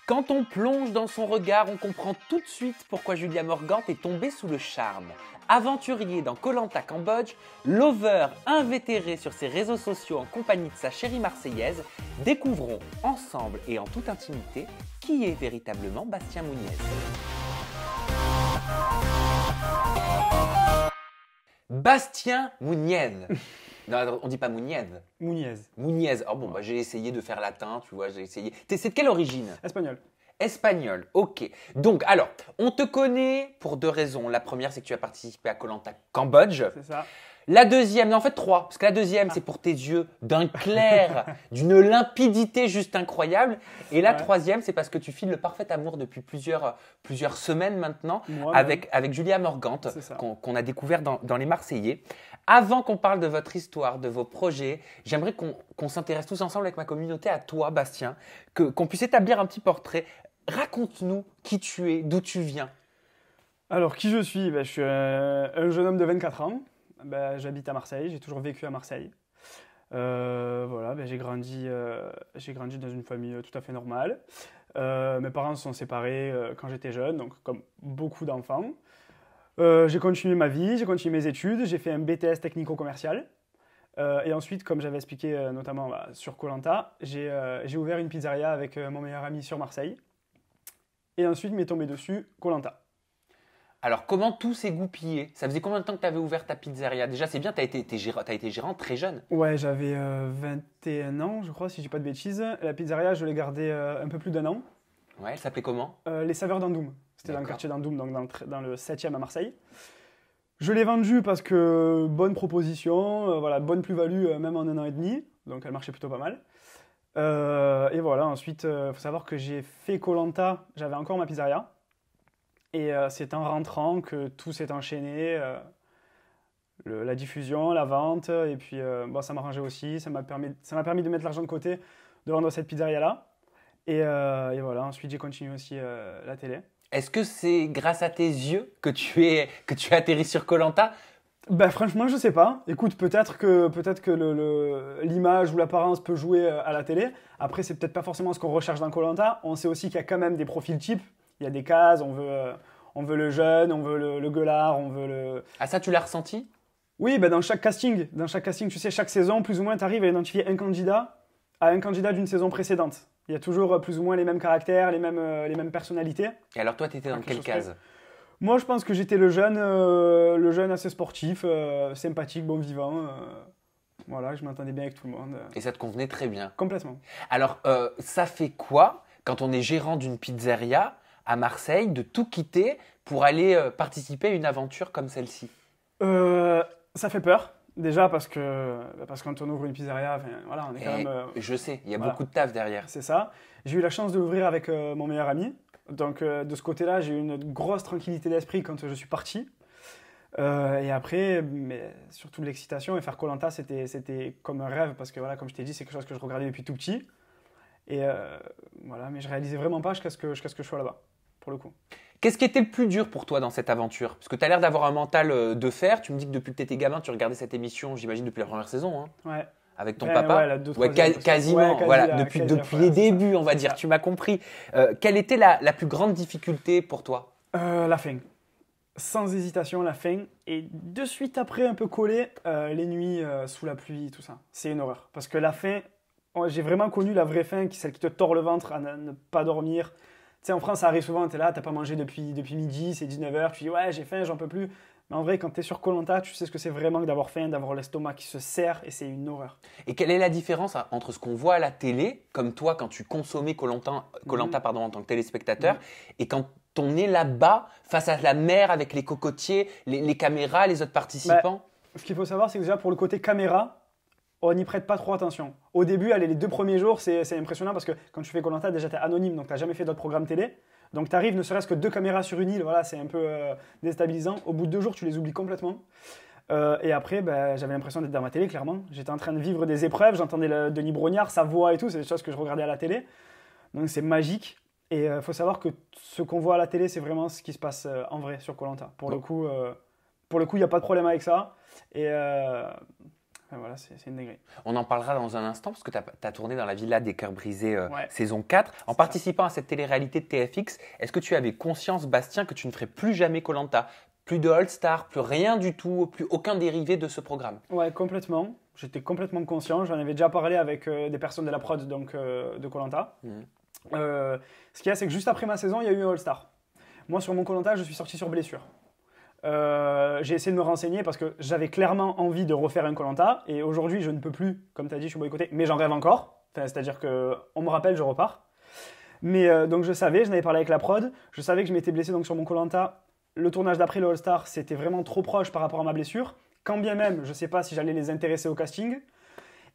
Quand on plonge dans son regard, on comprend tout de suite pourquoi Julia Morgant est tombée sous le charme. Aventurier dans koh Cambodge, lover invétéré sur ses réseaux sociaux en compagnie de sa chérie marseillaise, découvrons ensemble et en toute intimité qui est véritablement Bastien Mouniez. Bastien Mouniez. Non, on dit pas Mouniez. Mouniez. Mouniez. Oh bon, j'ai essayé de faire latin, tu vois, j'ai essayé. C'est de quelle origine? Espagnol. Espagnol, ok. Donc, alors, on te connaît pour deux raisons. La première, c'est que tu as participé à koh Cambodge. C'est ça. La deuxième, non, en fait trois, parce que la deuxième, c'est pour tes yeux d'un clair, d'une limpidité juste incroyable. Et la troisième, c'est parce que tu files le parfait amour depuis plusieurs semaines maintenant avec Julia Morgant, qu'on a découvert dans Les Marseillais. Avant qu'on parle de votre histoire, de vos projets, j'aimerais qu'on s'intéresse tous ensemble avec ma communauté à toi, Bastien, qu'on puisse établir un petit portrait. Raconte-nous qui tu es, d'où tu viens. Alors, qui je suis? Je suis un jeune homme de 24 ans. J'habite à Marseille, j'ai toujours vécu à Marseille. J'ai grandi dans une famille tout à fait normale. Mes parents se sont séparés quand j'étais jeune, donc comme beaucoup d'enfants. J'ai continué ma vie, j'ai continué mes études, j'ai fait un BTS technico-commercial. Et ensuite, comme j'avais expliqué notamment sur koh j'ai ouvert une pizzeria avec mon meilleur ami sur Marseille. Et ensuite, m'est tombé dessus koh. Alors, comment tout s'est goupillé? Ça faisait combien de temps que tu avais ouvert ta pizzeria? Déjà, c'est bien, tu as été gérant très jeune. Ouais, j'avais 21 ans, je crois, si je dis pas de bêtises. La pizzeria, je l'ai gardée un peu plus d'1 an. Ouais, elle s'appelait comment? Les Saveurs d'Andoum. C'était dans le quartier d'Andoum, donc dans le 7e à Marseille. Je l'ai vendue parce que bonne proposition, bonne plus-value, même en 1 an et demi. Donc, elle marchait plutôt pas mal. Et voilà, ensuite, il faut savoir que j'ai fait koh, j'avais encore ma pizzeria. Et c'est en rentrant que tout s'est enchaîné, la diffusion, la vente, et puis ça m'arrangeait aussi, ça m'a permis de mettre l'argent de côté, de vendre cette pizzeria-là. Et voilà, ensuite j'ai continué aussi la télé. Est-ce que c'est grâce à tes yeux que tu as atterri sur koh? Franchement, je sais pas. Écoute, peut-être que l'image ou l'apparence peut jouer à la télé. Après, c'est peut-être pas forcément ce qu'on recherche dans koh. On sait aussi qu'il y a quand même des profils types. Il y a des cases, on veut le jeune, on veut le gueulard, on veut le... Ah, ça, tu l'as ressenti? Oui, dans chaque casting, tu sais, chaque saison, plus ou moins, tu arrives à identifier un candidat d'une saison précédente. Il y a toujours plus ou moins les mêmes caractères, les mêmes personnalités. Et alors toi, tu étais dans quelle case? Moi, je pense que j'étais le jeune assez sportif, sympathique, bon vivant. Je m'entendais bien avec tout le monde. Et ça te convenait très bien? Complètement. Alors, ça fait quoi, quand on est gérant d'une pizzeria à Marseille, de tout quitter pour aller participer à une aventure comme celle-ci? Ça fait peur. Déjà parce que quand on ouvre une pizzeria, on est quand même... Je sais, il y a beaucoup de taf derrière. C'est ça. J'ai eu la chance de l'ouvrir avec mon meilleur ami. Donc de ce côté-là, j'ai eu une grosse tranquillité d'esprit quand je suis parti. Et après, mais surtout de l'excitation. Et faire koh, c'était comme un rêve parce que comme je t'ai dit, c'est quelque chose que je regardais depuis tout petit. Et mais je réalisais vraiment pas jusqu'à ce que je sois là-bas, pour le coup. Qu'est-ce qui était le plus dur pour toi dans cette aventure? Parce que tu as l'air d'avoir un mental de fer. Tu me dis que depuis que tu étais gamin, tu regardais cette émission, j'imagine, depuis la première saison. Hein, ouais. Avec ton papa. Quasiment. Depuis les débuts, on va dire. Tu m'as compris. Quelle était la plus grande difficulté pour toi? La faim. Sans hésitation, la faim. Et de suite après, un peu collé, les nuits sous la pluie, tout ça. C'est une horreur. Parce que la faim, j'ai vraiment connu la vraie faim, celle qui te tord le ventre à ne pas dormir. Tu sais, en France, ça arrive souvent, tu es là, tu n'as pas mangé depuis midi, c'est 19h, tu dis ouais, j'ai faim, j'en peux plus. Mais en vrai, quand tu es sur koh, tu sais ce que c'est vraiment que d'avoir faim, d'avoir l'estomac qui se serre, et c'est une horreur. Et quelle est la différence entre ce qu'on voit à la télé, comme toi quand tu consommais koh en tant que téléspectateur, et quand on est là-bas, face à la mer avec les cocotiers, les caméras, les autres participants? Ce qu'il faut savoir, c'est que déjà pour le côté caméra, on n'y prête pas trop attention. Au début, les 2 premiers jours, c'est impressionnant parce que quand tu fais koh, déjà tu es anonyme, donc tu n'as jamais fait d'autres programmes télé. Donc tu arrives, ne serait-ce que 2 caméras sur une île, c'est un peu déstabilisant. Au bout de 2 jours, tu les oublies complètement. Et après, j'avais l'impression d'être dans ma télé, clairement. J'étais en train de vivre des épreuves, j'entendais Denis Brognard, sa voix et tout, c'est des choses que je regardais à la télé. Donc c'est magique. Et il faut savoir que ce qu'on voit à la télé, c'est vraiment ce qui se passe en vrai sur koh. Pour le coup, il n'y a pas de problème avec ça. Et Voilà, c'est une dinguerie. On en parlera dans un instant parce que tu as tourné dans la Villa des Cœurs Brisés saison 4. En C'est participant à cette télé-réalité de TFX, est-ce que tu avais conscience, Bastien, que tu ne ferais plus jamais koh Plus de All-Star, plus rien du tout, plus aucun dérivé de ce programme? Ouais, complètement. J'étais complètement conscient. J'en avais déjà parlé avec des personnes de la prod donc, de koh Lanta. Ce qu'il y a, c'est que juste après ma saison, il y a eu un All-Star. Moi, sur mon koh Lanta, je suis sorti sur blessure. J'ai essayé de me renseigner parce que j'avais clairement envie de refaire un koh Lanta. Et aujourd'hui, je ne peux plus, comme tu as dit, je suis boycotté, mais j'en rêve encore. Enfin, c'est-à-dire qu'on me rappelle, je repars. Mais donc je savais, je n'avais parlé avec la prod. Je savais que je m'étais blessé donc, sur mon koh Lanta. Le tournage d'après le All-Star, c'était vraiment trop proche par rapport à ma blessure. Quand bien même, je ne sais pas si j'allais les intéresser au casting.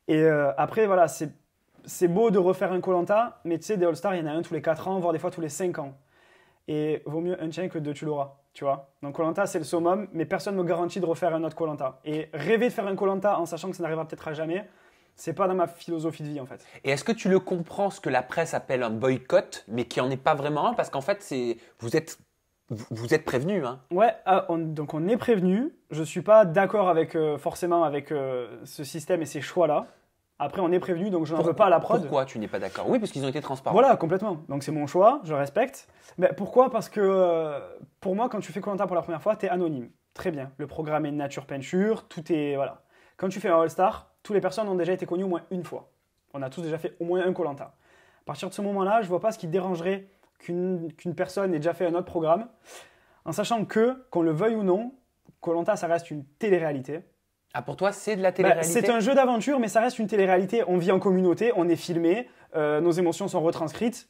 Et après, voilà, c'est beau de refaire un koh Lanta, mais tu sais, des All-Stars, il y en a un tous les 4 ans, voire des fois tous les 5 ans. Et vaut mieux un tien que deux, tu l'auras, tu vois. Donc koh Lanta, c'est le summum, mais personne ne me garantit de refaire un autre koh Lanta. Et rêver de faire un koh Lanta en sachant que ça n'arrivera peut-être à jamais, c'est pas dans ma philosophie de vie, en fait. Et est-ce que tu le comprends, ce que la presse appelle un boycott, mais qui n'en est pas vraiment un? Parce qu'en fait, vous êtes prévenus. Hein. Ouais, donc on est prévenu. Je ne suis pas d'accord forcément avec ce système et ces choix-là. Après, on est prévenu, donc je n'en veux pas à la prod. Pourquoi tu n'es pas d'accord? Oui, parce qu'ils ont été transparents. Voilà, complètement. Donc c'est mon choix, je respecte. Mais pourquoi? Parce que pour moi, quand tu fais koh Lanta pour la première fois, tu es anonyme. Très bien. Le programme est nature peinture, tout est... Voilà. Quand tu fais un All-Star, toutes les personnes ont déjà été connues au moins une fois. On a tous déjà fait au moins un koh Lanta. À partir de ce moment-là, je ne vois pas ce qui dérangerait qu'une personne ait déjà fait un autre programme, en sachant qu'on le veuille ou non, koh Lanta, ça reste une télé-réalité. Ah, pour toi, c'est de la télé-réalité? C'est un jeu d'aventure, mais ça reste une télé-réalité. On vit en communauté, on est filmé, nos émotions sont retranscrites.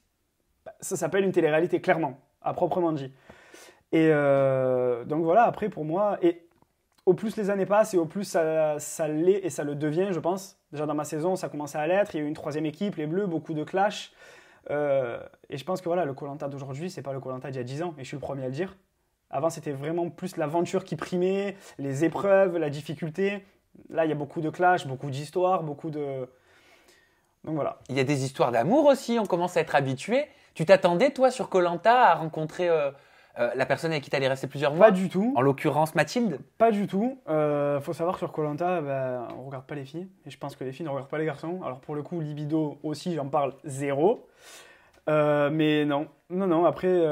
Ça s'appelle une télé-réalité, clairement, à proprement dit. Et donc voilà, après, pour moi, et au plus les années passent et au plus ça l'est et ça le devient, je pense. Déjà dans ma saison, ça commençait à l'être. Il y a eu une troisième équipe, les Bleus, beaucoup de clash. Et je pense que voilà, le koh Lanta d'aujourd'hui, c'est pas le koh Lanta d'il y a 10 ans, et je suis le premier à le dire. Avant, c'était vraiment plus l'aventure qui primait, les épreuves, la difficulté. Là, il y a beaucoup de clash, beaucoup d'histoires, beaucoup de... Donc voilà. Il y a des histoires d'amour aussi, on commence à être habitué. Tu t'attendais, toi, sur koh Lanta, à rencontrer la personne avec qui tu allais rester plusieurs mois? Pas du tout. En l'occurrence, Mathilde? Pas du tout. Faut savoir que sur koh Lanta, on ne regarde pas les filles. Et je pense que les filles ne regardent pas les garçons. Alors pour le coup, libido aussi, j'en parle zéro. Mais non. Après...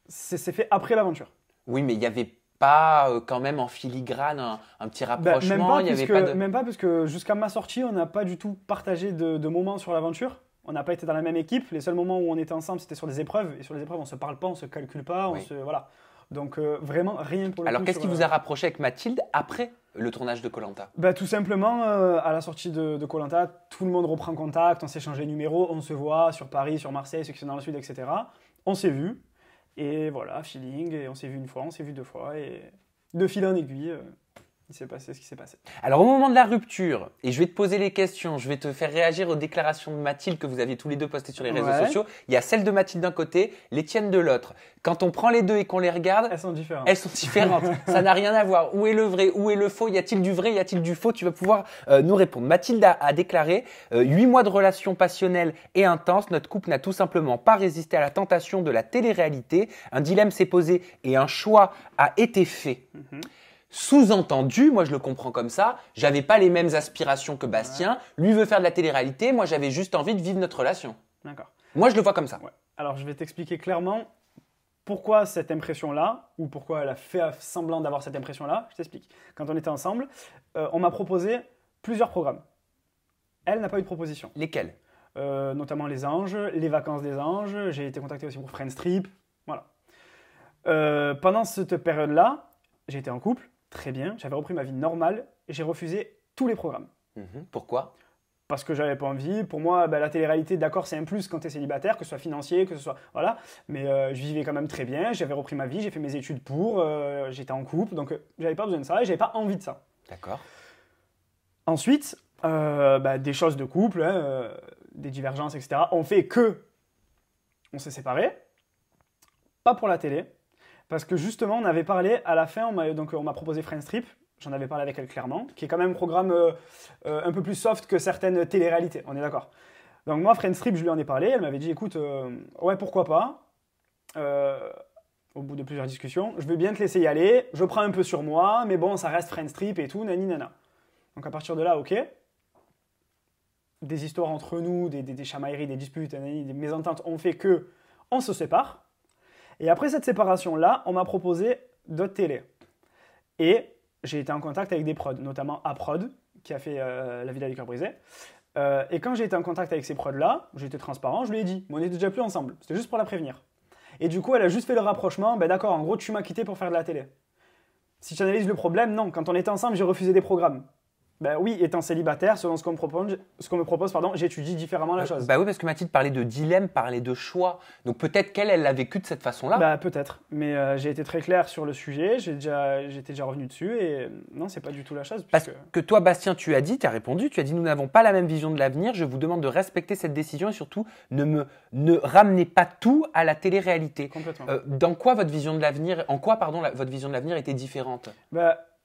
c'est fait après l'aventure. Oui, mais il n'y avait pas quand même en filigrane un petit rapprochement? Même pas, parce que jusqu'à ma sortie, on n'a pas du tout partagé de moments sur l'aventure. On n'a pas été dans la même équipe. Les seuls moments où on était ensemble, c'était sur des épreuves. Et sur les épreuves, on ne se parle pas, on ne se calcule pas. Voilà. Donc vraiment, rien pour le coup. Alors qu'est-ce qui vous a rapproché avec Mathilde après le tournage de koh Lanta? Tout simplement, à la sortie de koh Lanta, tout le monde reprend contact, on s'échange les numéros, on se voit sur Paris, sur Marseille, ceux qui sont dans le sud, etc. On s'est vus. Et voilà, feeling, et on s'est vu une fois, on s'est vu 2 fois, et de fil en aiguille, il s'est passé ce qui s'est passé. Alors au moment de la rupture, et je vais te poser les questions, je vais te faire réagir aux déclarations de Mathilde que vous aviez tous les deux postées sur les réseaux sociaux. Il y a celle de Mathilde d'un côté, les tiennes de l'autre. Quand on prend les deux et qu'on les regarde, elles sont différentes. Ça n'a rien à voir. Où est le vrai? Où est le faux? Y a-t-il du vrai? Y a-t-il du faux? Tu vas pouvoir nous répondre. Mathilde a déclaré 8 mois de relation passionnelle et intense. Notre couple n'a tout simplement pas résisté à la tentation de la télé-réalité. Un dilemme s'est posé et un choix a été fait. Sous-entendu, moi je le comprends comme ça, j'avais pas les mêmes aspirations que Bastien. Lui veut faire de la télé-réalité, moi j'avais juste envie de vivre notre relation. D'accord. Moi je le vois comme ça. Ouais. Alors je vais t'expliquer clairement pourquoi cette impression-là, ou pourquoi elle a fait semblant d'avoir cette impression-là. Je t'explique. Quand on était ensemble, on m'a proposé plusieurs programmes. Elle n'a pas eu de proposition. Lesquels? Notamment Les Anges, Les Vacances des Anges, j'ai été contacté aussi pour Friends Trip, voilà. Pendant cette période-là, j'étais en couple, très bien, j'avais repris ma vie normale, et j'ai refusé tous les programmes. Pourquoi? Parce que j'avais pas envie. Pour moi, la télé-réalité, d'accord, c'est un plus quand tu es célibataire, que ce soit financier, que ce soit... Voilà. Mais je vivais quand même très bien, j'avais repris ma vie, j'ai fait mes études j'étais en couple, donc j'avais pas besoin de ça et j'avais pas envie de ça. D'accord. Ensuite, des choses de couple, des divergences, etc. ont fait que on s'est séparés. Pas pour la télé, parce que justement, on avait parlé à la fin, on m'a proposé Friends Trip. J'en avais parlé avec elle clairement, qui est quand même un programme un peu plus soft que certaines téléréalités, on est d'accord. Donc moi, Friends Trip, je lui en ai parlé, elle m'avait dit, écoute, ouais, pourquoi pas. Au bout de plusieurs discussions, je veux bien te laisser y aller, je prends un peu sur moi, mais bon, ça reste Friends Trip et tout, nani nana. Donc à partir de là, ok. Des histoires entre nous, des chamailleries, des disputes, des mésententes ont fait que on se sépare. Et après cette séparation-là, on m'a proposé d'autres télés. Et j'ai été en contact avec des prods, notamment Aprod, qui a fait La Villa du cœur brisé. Et quand j'ai été en contact avec ces prods-là, j'ai été transparent, je lui ai dit, mais on n'était déjà plus ensemble, c'était juste pour la prévenir. Et du coup, elle a juste fait le rapprochement, ben d'accord, en gros, tu m'as quitté pour faire de la télé. Si tu analyses le problème, non, quand on était ensemble, j'ai refusé des programmes. Ben oui, étant célibataire, selon ce qu'on me propose, j'étudie différemment la chose. Bah oui, parce que Mathilde parlait de dilemme, parlait de choix. Donc peut-être qu'elle l'a vécu de cette façon-là. Bah peut-être, mais j'ai été très clair sur le sujet, j'étais déjà revenu dessus et non, c'est pas du tout la chose. Parce que toi, Bastien, tu as répondu, tu as dit nous n'avons pas la même vision de l'avenir, je vous demande de respecter cette décision et surtout ne ramenez pas tout à la télé-réalité. Complètement. En quoi votre vision de l'avenir était différente?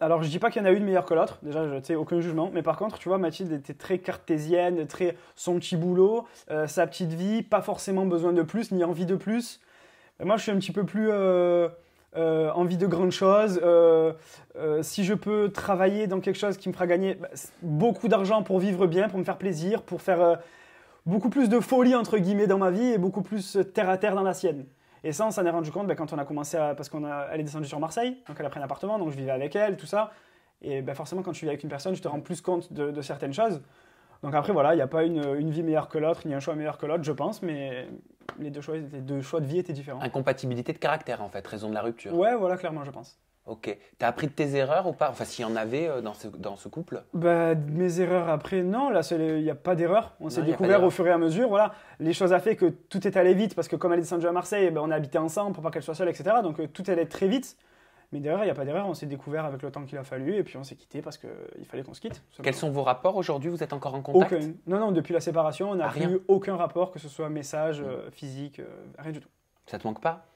Alors, je dis pas qu'il y en a une meilleure que l'autre, déjà, tu sais, aucun jugement, mais par contre, tu vois, Mathilde était très cartésienne, très son petit boulot, sa petite vie, pas forcément besoin de plus, ni envie de plus. Moi, je suis un petit peu plus envie de grandes choses. Si je peux travailler dans quelque chose qui me fera gagner beaucoup d'argent pour vivre bien, pour me faire plaisir, pour faire beaucoup plus de folie, entre guillemets, dans ma vie et beaucoup plus terre à terre dans la sienne. Et ça, on s'en est rendu compte quand on a commencé parce elle est descendue sur Marseille, donc elle a pris un appartement, donc je vivais avec elle, tout ça. Et forcément, quand tu vis avec une personne, tu te rends plus compte de certaines choses. Donc après, voilà, il n'y a pas une vie meilleure que l'autre, ni un choix meilleur que l'autre, je pense, mais les deux choix de vie étaient différents. Incompatibilité de caractère, en fait, raison de la rupture. Ouais, voilà, clairement, je pense. Ok. T'as appris de tes erreurs ou pas? Enfin, s'il y en avait dans ce couple? Mes erreurs après, non, là, il n'y a pas d'erreur. On s'est découvert au fur et à mesure. Voilà. Les choses a fait que tout est allé vite parce que comme elle est descendue à Marseille, on a habité ensemble pour pas qu'elle soit seule, etc. Donc tout allait très vite. Mais d'erreur, il n'y a pas d'erreur. On s'est découvert avec le temps qu'il a fallu et puis on s'est quitté parce qu'il fallait qu'on se quitte. Quels sont vos rapports aujourd'hui? Vous êtes encore en contact? Aucun. Non, depuis la séparation, on n'a eu aucun rapport, que ce soit message, physique, rien du tout. Ça te manque pas?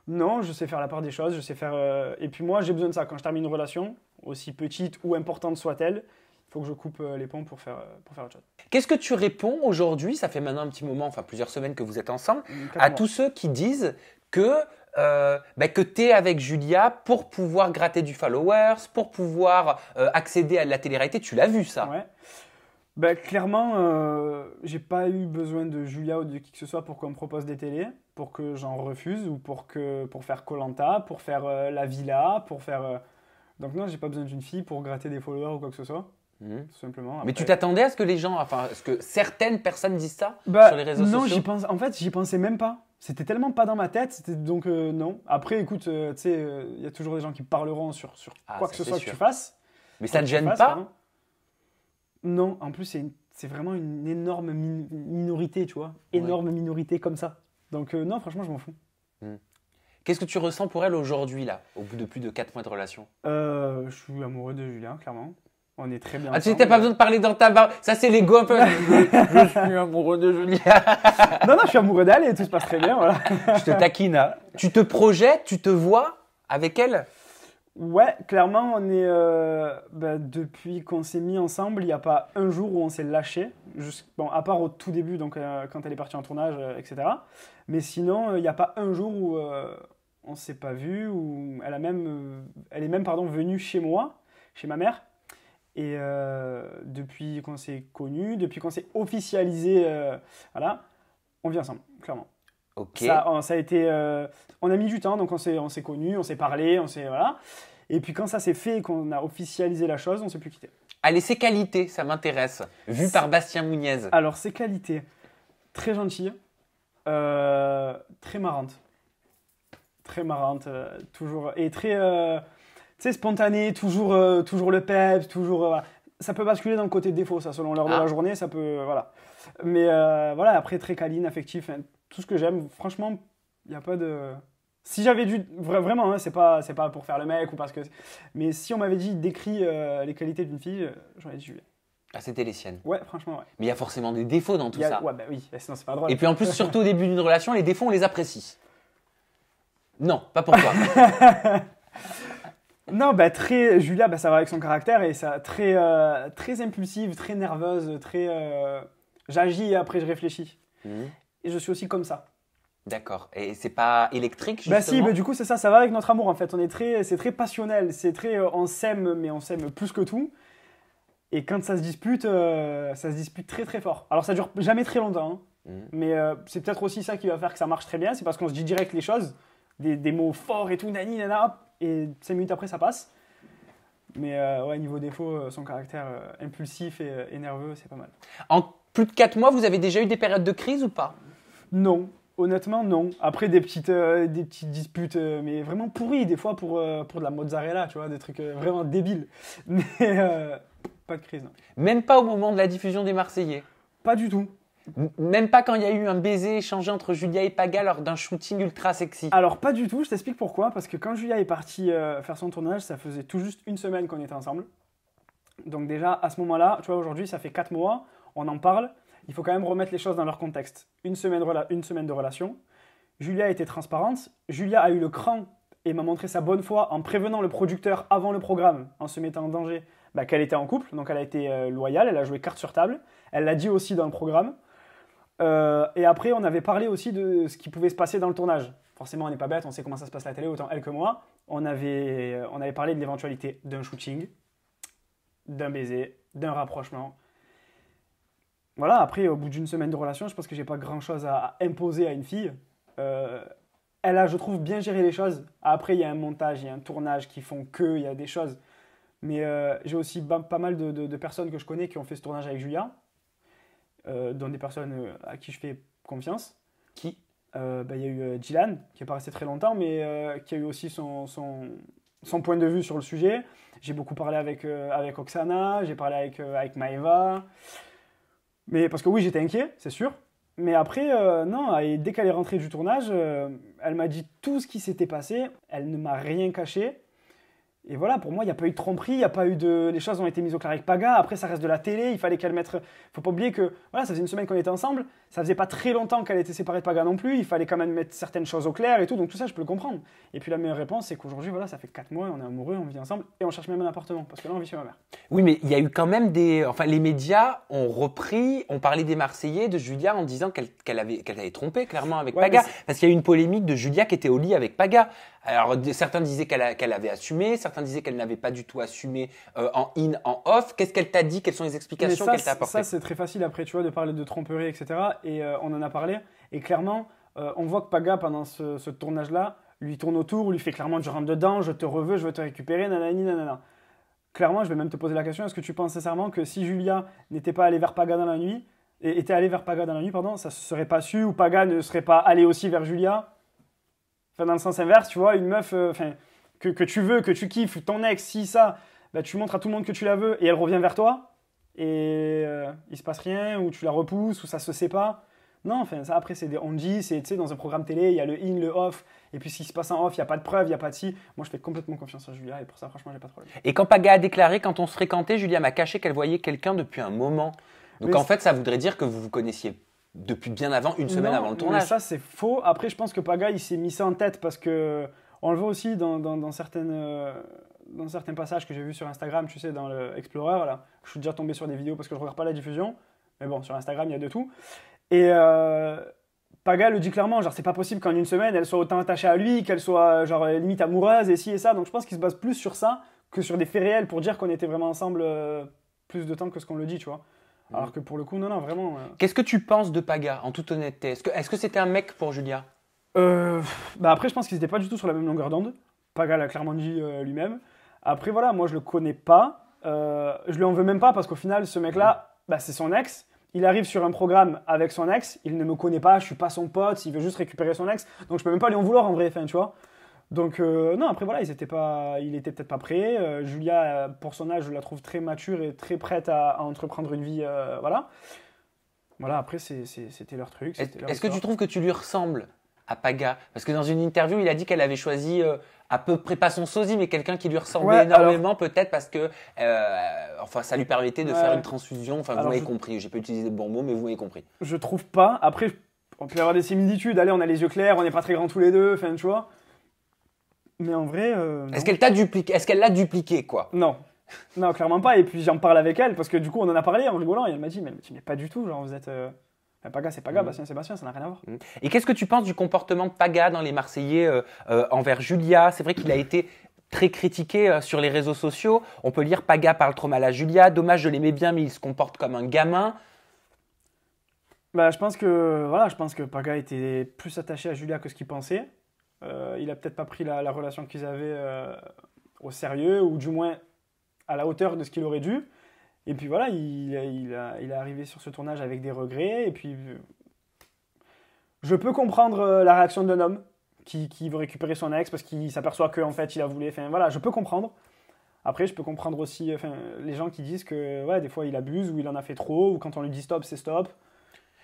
Non, je sais faire la part des choses, je sais faire... Et puis moi, j'ai besoin de ça. Quand je termine une relation, aussi petite ou importante soit-elle, il faut que je coupe les ponts pour faire autre chose. Qu'est-ce que tu réponds aujourd'hui, ça fait maintenant un petit moment, enfin plusieurs semaines que vous êtes ensemble, à tous ceux qui disent que tu es avec Julia pour pouvoir gratter du followers, pour pouvoir accéder à la télé-réalité? Tu l'as vu ça? Ouais. Clairement, j'ai pas eu besoin de Julia ou de qui que ce soit pour qu'on me propose des télés, pour que j'en refuse ou pour faire Koh-Lanta, pour faire la villa, pour faire... Donc non, j'ai pas besoin d'une fille pour gratter des followers ou quoi que ce soit, tout simplement. Après... Mais tu t'attendais à ce que est-ce que certaines personnes disent ça sur les réseaux sociaux? Non, j'y pensais même pas. C'était tellement pas dans ma tête, donc non. Après, écoute, tu sais, il y a toujours des gens qui parleront sur quoi que ce soit que tu fasses. Mais ça ne gêne pas? Non, en plus, c'est vraiment une énorme minorité, tu vois. Énorme minorité comme ça. Donc non, franchement, je m'en fous. Qu'est-ce que tu ressens pour elle aujourd'hui, là, au bout de plus de 4 mois de relation? Je suis amoureux de Julien, clairement. On est très bien ensemble. Tu n'as pas besoin de parler dans ta barbe. Ça, c'est l'ego un peu. Je suis amoureux de Julien. Non, je suis amoureux d'elle et tout se passe très bien, voilà. Je te taquine. Hein. Tu te projettes, tu te vois avec elle? Ouais, clairement, on est depuis qu'on s'est mis ensemble, il n'y a pas un jour où on s'est lâché, à part au tout début, donc quand elle est partie en tournage, etc. Mais sinon, il n'y a pas un jour où on s'est pas vu, où elle est même venue chez moi, chez ma mère. Et depuis qu'on s'est connus, depuis qu'on s'est officialisé, voilà, on vit ensemble, clairement. Ok. Ça a été, on a mis du temps, donc on s'est connus, on s'est parlé, voilà. Et puis quand ça s'est fait et qu'on a officialisé la chose, on ne s'est plus quitté. Allez, ses qualités, ça m'intéresse, vu par Bastien Mouniez. Alors, ses qualités, très gentille, très marrante. Très marrante, toujours, et très spontanée, toujours le peps, toujours... ça peut basculer dans le côté défaut, ça, selon l'heure de la journée, ça peut... voilà. Mais voilà, après, très câline, affectif, tout ce que j'aime, franchement, il n'y a pas de... Si j'avais dû, vraiment, hein, c'est pas pour faire le mec ou parce que... Mais si on m'avait dit, décrit les qualités d'une fille, j'aurais dit Julia. Ah, c'était les siennes. Ouais, franchement, ouais. Mais il y a forcément des défauts dans tout ça. Ouais, bah oui, sinon c'est pas drôle. Et puis en plus, surtout au début d'une relation, les défauts, on les apprécie. Non, pas pour toi. Non, Julia, ça va avec son caractère et ça, très impulsive, très nerveuse, j'agis et après je réfléchis. Et je suis aussi comme ça. D'accord. Et c'est pas électrique, justement? Si, du coup, c'est ça va avec notre amour, en fait. C'est très passionnel, on s'aime, mais on s'aime plus que tout. Et quand ça se dispute très très fort. Alors ça dure jamais très longtemps, hein. Mais c'est peut-être aussi ça qui va faire que ça marche très bien. C'est parce qu'on se dit direct les choses, des mots forts et tout, nani, nana, et 5 minutes après ça passe. Mais ouais, niveau défaut, son caractère impulsif et nerveux, c'est pas mal. En plus de 4 mois, vous avez déjà eu des périodes de crise ou pas? Non, honnêtement non. Après des petites disputes, mais vraiment pourries, des fois pour de la mozzarella, tu vois, des trucs vraiment débiles. Mais pas de crise, non. Même pas au moment de la diffusion des Marseillais? Pas du tout. Même pas quand il y a eu un baiser échangé entre Julia et Paga lors d'un shooting ultra sexy? Alors pas du tout, je t'explique pourquoi. Parce que quand Julia est partie faire son tournage, ça faisait tout juste une semaine qu'on était ensemble. Donc déjà, à ce moment-là, tu vois, aujourd'hui, ça fait 4 mois, on en parle. Il faut quand même remettre les choses dans leur contexte. Une semaine de relation. Julia était transparente. Julia a eu le cran et m'a montré sa bonne foi en prévenant le producteur avant le programme, en se mettant en danger, qu'elle était en couple. Donc elle a été loyale, elle a joué carte sur table. Elle l'a dit aussi dans le programme. Et après, on avait parlé aussi de ce qui pouvait se passer dans le tournage. Forcément, on n'est pas bête, on sait comment ça se passe à la télé, autant elle que moi. On avait parlé de l'éventualité d'un shooting, d'un baiser, d'un rapprochement. Voilà, après, au bout d'une semaine de relation, je pense que j'ai pas grand-chose à imposer à une fille. Elle a, je trouve, bien géré les choses. Après, il y a un montage, il y a un tournage qui font il y a des choses. Mais j'ai aussi pas mal de personnes que je connais qui ont fait ce tournage avec Julia. Dont des personnes à qui je fais confiance. Qui? Il y a eu Dylan, qui n'est pas resté très longtemps, mais qui a eu aussi son point de vue sur le sujet. J'ai beaucoup parlé avec Oksana, j'ai parlé avec Maëva. Mais parce que oui, j'étais inquiet, c'est sûr. Mais après, non, et dès qu'elle est rentrée du tournage, elle m'a dit tout ce qui s'était passé. Elle ne m'a rien caché. Et voilà, pour moi, il n'y a pas eu de tromperie, il n'y a pas eu de... Les choses ont été mises au clair avec Paga. Après, ça reste de la télé, il fallait qu'elle mette... Faut pas oublier que, voilà, ça faisait une semaine qu'on était ensemble. Ça faisait pas très longtemps qu'elle était séparée de Paga non plus. Il fallait quand même mettre certaines choses au clair et tout. Donc tout ça, je peux le comprendre. Et puis la meilleure réponse, c'est qu'aujourd'hui, voilà, ça fait 4 mois, on est amoureux, on vit ensemble et on cherche même un appartement. Parce que là, on vit chez ma mère. Oui, mais il y a eu quand même des... Enfin, les médias ont repris, ont parlé des Marseillais, de Julia, en disant qu'elle avait trompé clairement avec Paga. Parce qu'il y a eu une polémique de Julia qui était au lit avec Paga. Alors, certains disaient qu'elle avait assumé, certains disaient qu'elle n'avait pas du tout assumé en in, en off. Qu'est-ce qu'elle t'a dit? Quelles sont les explications qu'elle t'a apportées? Ça, c'est très facile après, tu vois, de parler de tromperie, etc. Et on en a parlé. Et clairement, on voit que Paga, pendant ce tournage-là, lui tourne autour, lui fait clairement tu rentres dedans, je te veux te récupérer, nanani, nanana. Clairement, je vais même te poser la question, est-ce que tu penses sincèrement que si Julia n'était pas allée vers Paga dans la nuit, ça se serait pas su, ou Paga ne serait pas allé aussi vers Julia? Enfin, dans le sens inverse, tu vois, une meuf que tu veux, que tu kiffes, ton ex, si ça, tu montres à tout le monde que tu la veux et elle revient vers toi et il se passe rien, ou tu la repousses, ou ça se sait pas. Non, enfin, ça après, c'est des on-dit, c'est, tu sais, dans un programme télé, il y a le in, le off, et puis ce qui se passe en off, il n'y a pas de preuve, il n'y a pas de si. Moi, je fais complètement confiance à Julia et pour ça, franchement, j'ai pas de problème. Et quand Paga a déclaré, quand on se fréquentait, Julia m'a caché qu'elle voyait quelqu'un depuis un moment. Donc mais en fait, ça voudrait dire que vous vous connaissiez depuis bien avant, une semaine avant le tournage. Mais ça, c'est faux. Après, je pense que Paga, il s'est mis ça en tête parce que on le voit aussi dans certains passages que j'ai vus sur Instagram, tu sais, dans le Explorer, là. Je suis déjà tombé sur des vidéos parce que je regarde pas la diffusion. Mais bon, sur Instagram, il y a de tout. Et Paga le dit clairement, genre, c'est pas possible qu'en une semaine, elle soit autant attachée à lui, qu'elle soit, genre, limite amoureuse et ci et ça. Donc, je pense qu'il se base plus sur ça que sur des faits réels pour dire qu'on était vraiment ensemble plus de temps que ce qu'on le dit, tu vois. Alors que pour le coup, non, vraiment. Qu'est-ce que tu penses de Paga, en toute honnêteté? Est-ce que c'était un mec pour Julia? Après, je pense qu'ils n'étaient pas du tout sur la même longueur d'onde. Paga l'a clairement dit lui-même. Après, voilà, moi, je le connais pas. Je lui en veux même pas parce qu'au final, ce mec-là, c'est son ex. Il arrive sur un programme avec son ex. Il ne me connaît pas, je suis pas son pote. Il veut juste récupérer son ex. Donc, je peux même pas lui en vouloir en vrai, tu vois. Donc, non, après, voilà, il était peut-être pas prêt. Julia, pour son âge, je la trouve très mature et très prête à entreprendre une vie, voilà. Voilà, après, c'était leur truc. Est-ce que tu trouves que tu lui ressembles à Paga? Parce que dans une interview, il a dit qu'elle avait choisi à peu près pas son sosie, mais quelqu'un qui lui ressemblait énormément, peut-être parce que ça lui permettait de faire une transfusion. Enfin, vous m'avez compris. J'ai pas utilisé de bons mots, mais vous m'avez compris. Je trouve pas. Après, on peut y avoir des similitudes. Allez, on a les yeux clairs, on n'est pas très grands tous les deux, enfin, tu vois. Mais en vrai, est-ce qu'elle t'a dupliqué? Est-ce qu'elle l'a dupliqué, quoi? Non. Non, clairement pas. Et puis j'en parle avec elle parce que du coup, on en a parlé en rigolant et elle m'a dit, mais pas du tout. Genre, vous êtes. Paga, c'est Paga, Bastien, c'est Bastien, ça n'a rien à voir. Et qu'est-ce que tu penses du comportement de Paga dans les Marseillais envers Julia? C'est vrai qu'il a été très critiqué sur les réseaux sociaux. On peut lire Paga parle trop mal à Julia. Dommage, je l'aimais bien, mais il se comporte comme un gamin. Bah, je pense que Paga était plus attaché à Julia que ce qu'il pensait. Il a peut-être pas pris la relation qu'ils avaient au sérieux, ou du moins à la hauteur de ce qu'il aurait dû. Et puis voilà, il est arrivé sur ce tournage avec des regrets. Et puis, je peux comprendre la réaction d'un homme qui veut récupérer son ex parce qu'il s'aperçoit qu'en fait, il a voulu. Enfin voilà, je peux comprendre. Après, je peux comprendre aussi les gens qui disent que ouais, des fois, il abuse ou il en a fait trop, ou quand on lui dit stop, c'est stop.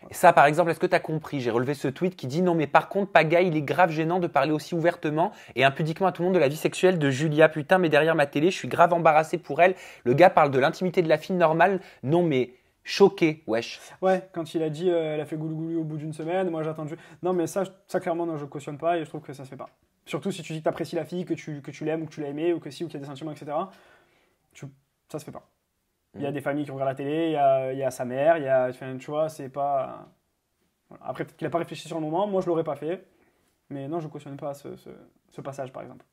Et ça, par exemple, est-ce que tu as compris? J'ai relevé ce tweet qui dit « Non, mais par contre, Paga, il est grave gênant de parler aussi ouvertement et impudiquement à tout le monde de la vie sexuelle de Julia. Putain, mais derrière ma télé, je suis grave embarrassé pour elle. Le gars parle de l'intimité de la fille normale. Non, mais choqué, wesh. » Ouais, quand il a dit elle a fait goulou-goulou au bout d'une semaine, moi j'ai attendu. Non, mais ça clairement, non, je cautionne pas et je trouve que ça se fait pas. Surtout si tu dis que tu apprécies la fille, que tu l'aimes ou que tu l'as aimée, ou que si, ou qu'il y a des sentiments, etc. Ça se fait pas. Il y a des familles qui regardent la télé, il y a sa mère, tu vois, c'est pas. Voilà. Après, peut-être qu'il n'a pas réfléchi sur le moment, moi je l'aurais pas fait. Mais non, je cautionne pas ce passage, par exemple.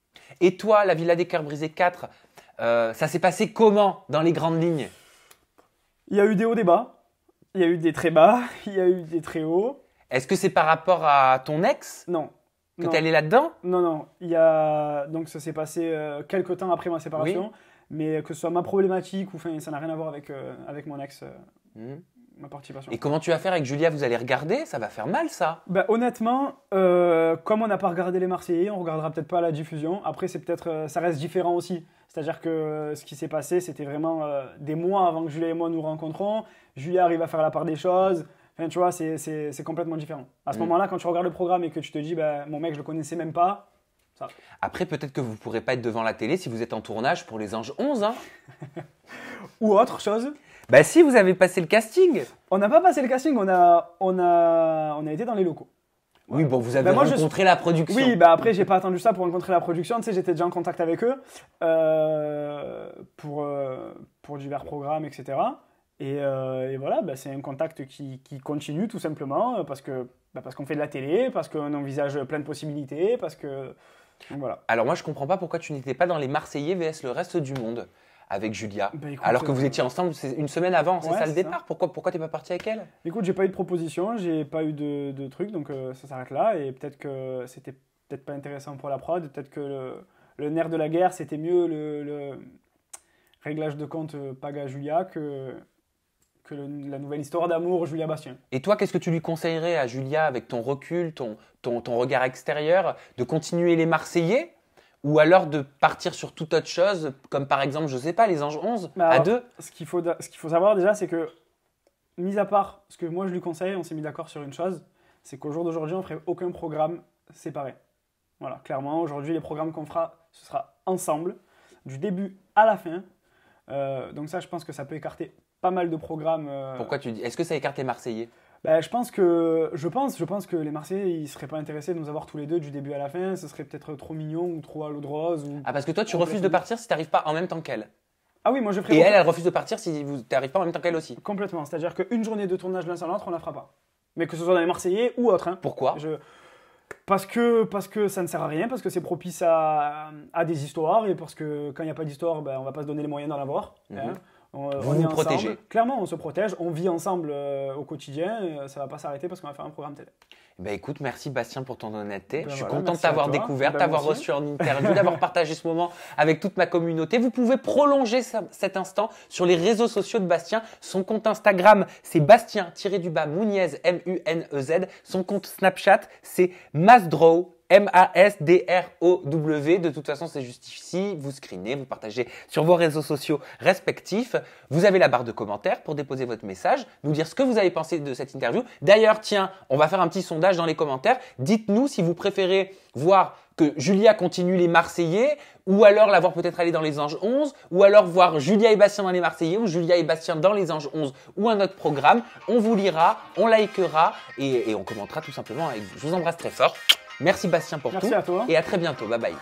Et toi, la Villa des Cœurs Brisés 4, ça s'est passé comment dans les grandes lignes? Il y a eu des hauts, des bas, il y a eu des très bas, il y a eu des très hauts. Est-ce que c'est par rapport à ton ex Non. que tu es allé là-dedans? Non. Donc ça s'est passé quelques temps après ma séparation. Oui. Mais que ce soit ma problématique ou ça n'a rien à voir avec mon ex, ma participation. Et comment tu vas faire avec Julia? Vous allez regarder? Ça va faire mal, ça. Bah, honnêtement, comme on n'a pas regardé les Marseillais, on regardera peut-être pas la diffusion. Après, c'est peut-être, ça reste différent aussi. C'est-à-dire que ce qui s'est passé, c'était vraiment des mois avant que Julia et moi nous rencontrons. Julia arrive à faire la part des choses. Enfin, tu vois, c'est complètement différent. À ce moment-là, quand tu regardes le programme et que tu te dis, bah, mon mec, je le connaissais même pas. Ça. Après, peut-être que vous ne pourrez pas être devant la télé si vous êtes en tournage pour Les Anges 11. Hein. Ou autre chose. Bah si, vous avez passé le casting. On n'a pas passé le casting, on a été dans les locaux. Oui, bon, vous avez rencontré la production. Oui, bah après, j'ai pas attendu ça pour rencontrer la production. Tu sais, j'étais déjà en contact avec eux pour divers programmes, etc. Et voilà, bah, c'est un contact qui continue tout simplement parce qu'on fait de la télé, parce qu'on envisage plein de possibilités, parce que... Donc, voilà. Alors moi, je comprends pas pourquoi tu n'étais pas dans les Marseillais vs le reste du monde avec Julia, bah, écoute, alors que vous étiez ensemble une semaine avant, c'est ouais, ça le départ. Pourquoi t'es pas parti avec elle? Écoute, j'ai pas eu de proposition, j'ai pas eu de truc, donc ça s'arrête là. Et peut-être que c'était peut-être pas intéressant pour la prod, peut-être que le nerf de la guerre, c'était mieux le réglage de compte Paga-Julia que la nouvelle histoire d'amour Julia-Bastien. Et toi, qu'est-ce que tu lui conseillerais à Julia avec ton recul, ton regard extérieur, de continuer les Marseillais ou alors de partir sur toute autre chose, comme par exemple, je sais pas, Les Anges 11 à deux? Ce qu'il faut savoir déjà, c'est que, mis à part ce que moi je lui conseille, on s'est mis d'accord sur une chose, c'est qu'au jour d'aujourd'hui, on ne ferait aucun programme séparé. Voilà, clairement, aujourd'hui, les programmes qu'on fera, ce sera ensemble, du début à la fin. Donc ça, je pense que ça peut écarter pas mal de programmes. Pourquoi tu dis? Est-ce que ça écarte les Marseillais? Ben, je pense que les Marseillais, ils seraient pas intéressés de nous avoir tous les deux du début à la fin. Ce serait peut-être trop mignon ou trop à l'eau de rose. Ah, parce que toi, tu refuses de partir si tu n'arrives pas en même temps qu'elle. Ah oui, moi je ferais. Et elle refuse de partir si tu n'arrives pas en même temps qu'elle aussi. Complètement. C'est-à-dire qu'une journée de tournage l'un sans l'autre, on la fera pas. Mais que ce soit dans les Marseillais ou autre. Hein. Pourquoi? Parce que ça ne sert à rien, parce que c'est propice à des histoires et parce que quand il n'y a pas d'histoire, ben, on va pas se donner les moyens d'en avoir. Hein. On est ensemble. Protégez. Clairement, on se protège, on vit ensemble au quotidien. Ça va pas s'arrêter parce qu'on va faire un programme télé. Ben écoute, merci Bastien pour ton honnêteté. Ben je suis voilà, content de t'avoir découvert, t'avoir reçu en interview, d'avoir partagé ce moment avec toute ma communauté. Vous pouvez prolonger cet instant sur les réseaux sociaux de Bastien. Son compte Instagram, c'est Bastien-Mouniez, M-U-N-E-Z. Son compte Snapchat, c'est Masdrow. M-A-S-D-R-O-W. De toute façon, c'est juste ici. Vous screenez, vous partagez sur vos réseaux sociaux respectifs. Vous avez la barre de commentaires pour déposer votre message, nous dire ce que vous avez pensé de cette interview. D'ailleurs, tiens, on va faire un petit sondage dans les commentaires. Dites-nous si vous préférez voir que Julia continue les Marseillais ou alors la voir peut-être aller dans les Anges 11 ou alors voir Julia et Bastien dans les Marseillais ou Julia et Bastien dans les Anges 11 ou un autre programme. On vous lira, on likera et on commentera tout simplement avec vous. Je vous embrasse très fort. Merci Bastien pour tout. Merci à toi. Et à très bientôt. Bye bye.